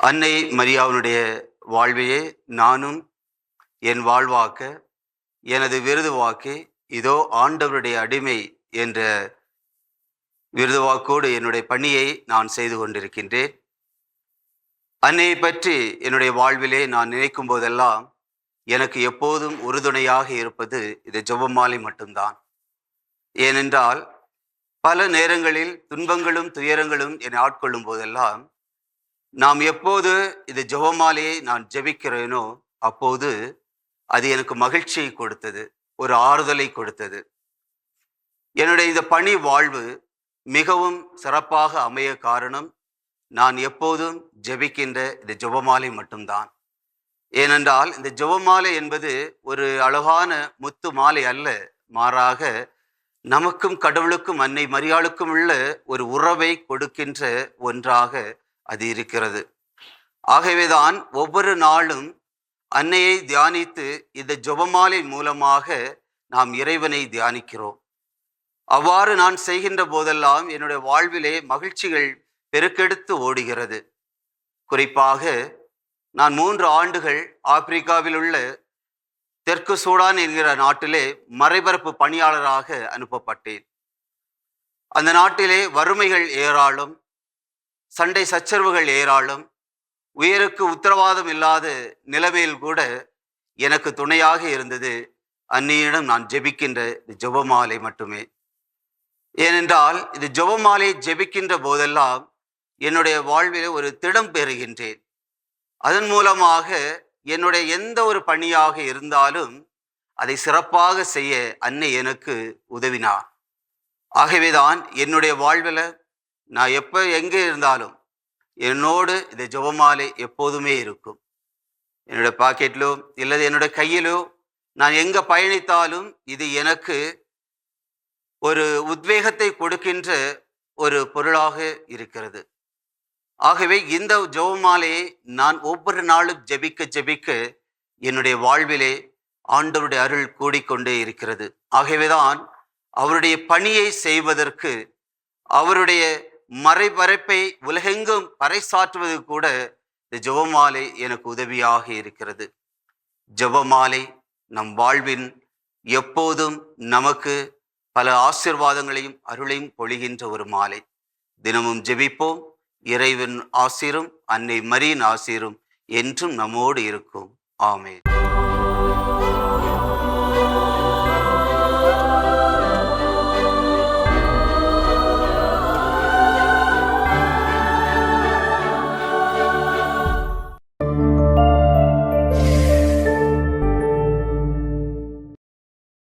அன்னை மரியாவுடைய வாழ்வையே நானும் என் வாழ்வாக்க எனது விருதுவாக்கி இதோ ஆண்டவருடைய அடிமை என்ற விருதுவாக்கோடு என்னுடைய பணியை நான் செய்து கொண்டிருக்கின்றேன். அன்னையை பற்றி என்னுடைய வாழ்விலே நான் நினைக்கும் போதெல்லாம் எனக்கு எப்போதும் உறுதுணையாக இருப்பது இது ஜெபமாலை மட்டும்தான். ஏனென்றால் பல நேரங்களில் துன்பங்களும் துயரங்களும் என்னை ஆட்கொள்ளும் போதெல்லாம் நாம் எப்போது இது ஜெபமாலையை நான் ஜெபிக்கிறேனோ அப்போது அது எனக்கு மகிழ்ச்சியை கொடுத்தது, ஒரு ஆறுதலை கொடுத்தது. என்னுடைய இந்த பணி வாழ்வு மிகவும் சிறப்பாக அமைய காரணம் நான் எப்போதும் ஜெபிக்கின்ற இந்த ஜெபமாலை மட்டும்தான். ஏனென்றால் இந்த ஜெபமாலை என்பது ஒரு அழகான முத்து மாலை அல்ல, மாறாக நமக்கும் கடவுளுக்கும் அன்னை மரியாளுக்கும் உள்ள ஒரு உறவை கொடுக்கின்ற ஒன்றாக அது இருக்கிறது. ஆகவேதான் ஒவ்வொரு நாளும் அன்னையை தியானித்து இந்த ஜெபமாலை மூலமாக நாம் இறைவனை தியானிக்கிறோம். அவ்வாறு நான் செய்கின்ற போதெல்லாம் என்னுடைய வாழ்விலே மகிழ்ச்சிகள் பெருக்கெடுத்து ஓடுகிறது. குறிப்பாக நான் 3 ஆண்டுகள் ஆப்பிரிக்காவில் உள்ள தெற்கு சூடான் என்கிற நாட்டிலே மறைபரப்பு பணியாளராக அனுப்பப்பட்டேன். அந்த நாட்டிலே வறுமைகள் ஏராளம், சண்டை சச்சரவுகள் ஏராளம், உயிருக்கு உத்தரவாதம் இல்லாத நிலைமையில் கூட எனக்கு துணையாக இருந்தது அன்னையிடம் நான் ஜெபிக்கின்ற ஜெபமாலை மட்டுமே. ஏனென்றால் இது ஜெபமாலை ஜெபிக்கின்ற போதெல்லாம் என்னுடைய வாழ்வில் ஒரு திடம் பெறுகின்றேன். அதன் மூலமாக என்னுடைய எந்த ஒரு பணியாக இருந்தாலும் அதை சிறப்பாக செய்ய அன்னை எனக்கு உதவினார். ஆகவேதான் என்னுடைய வாழ்வில் நான் எங்கே இருந்தாலும் என்னோடு இந்த ஜெபமாலை எப்போதுமே இருக்கும். என்னுடைய பாக்கெட்டிலோ இல்லது என்னுடைய கையிலோ நான் எங்கே பயணித்தாலும் இது எனக்கு ஒரு உத்வேகத்தை கொடுக்கின்ற ஒரு பொருளாக இருக்கிறது. ஆகவே இந்த ஜெபமாலையை நான் ஒவ்வொரு நாளும் ஜெபிக்க என்னுடைய வாழ்விலே ஆண்டவருடைய அருள் கூடிக்கொண்டே இருக்கிறது. ஆகவேதான் அவருடைய பணியை செய்வதற்கு, அவருடைய மறைபரப்பை உலகெங்கும் பறைசாற்றுவது கூட இந்த ஜெபமாலை எனக்கு உதவியாக இருக்கிறது. ஜெபமாலை நம் வாழ்வின் எப்போதும் நமக்கு பல ஆசீர்வாதங்களையும் அருளையும் பொழிகின்ற ஒரு மாலை. தினமும் ஜெபிப்போம். இறைவன் ஆசீரும் அன்னை மரியின் ஆசீரும் என்றும் நம்மோடு இருக்கும். ஆமென்.